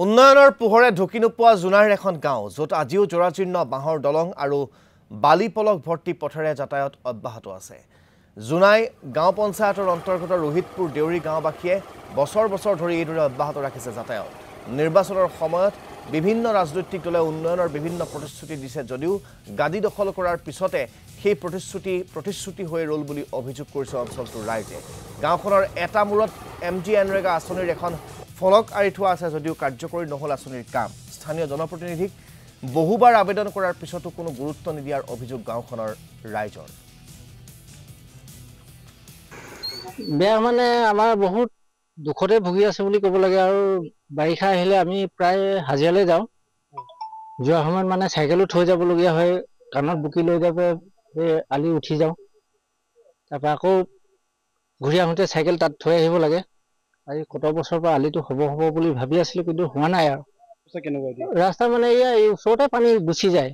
উন্নয়নৰ পোহৰে ঢুকি নোপোৱা জোনাইৰ এখন গাঁও য'ত আজিও জৰাজীৰ্ণ বাঁহৰ দলং আৰু বালি পলক ভৰ্তি পথেৰে যাতায়াত অব্যাহত আছে। জোনাই গাঁও পঞ্চায়তৰ অন্তৰ্গত ৰোহিতপুৰ দেউৰী গাঁওবাসীয়ে বছৰ বছৰ ধৰি এইদৰে অব্যাহত ৰাখিছে যাতায়াত। নিৰ্বাচনৰ সময়ত বিভিন্ন ৰাজনৈতিক দলে উন্নয়নৰ বিভিন্ন প্ৰতিশ্ৰুতি দিছে যদিও গাদী দখল কৰাৰ পিছতে সেই প্ৰতিশ্ৰুতি হৈ ৰল বুলি অভিযোগ কৰিছে অঞ্চলটোৰ ৰাইজে। গাঁওখনৰ এটা মূৰত MGNৰেগা আঁচনিৰ এখন ফলক আঁৰি থোৱা আছে যদিও কাৰ্যকৰী নহল আঁচনিৰ কাম। স্থানীয় জনপ্ৰতিনিধিক বহুবাৰ আবেদন কৰাৰ পিছতো কোনো গুৰুত্ব নিদিয়াৰ অভিযোগ গাঁওখনৰ ৰাইজৰ। বেয়া মানে আমাৰ বহুত দুখতে ভুগি আছে বুলি ক'ব লাগে। আৰু বাৰিষা আহিলে আমি প্ৰায় হাজিৰালৈ যাওঁ। যোৱা সময়ত মানে চাইকেলো থৈ যাবলগীয়া হয়, কাণত বুকি লৈ যাব আলি উঠি যাওঁ, তাৰপৰা আকৌ ঘূৰি আহোঁতে চাইকেল তাত থৈ আহিব লাগে। আজি কত বছৰৰ পৰা আলিটো হ'ব বুলি ভাবি আছিলোঁ, কিন্তু হোৱা নাই। আৰু ৰাস্তা মানে এই ওচৰতে পানী গুচি যায়।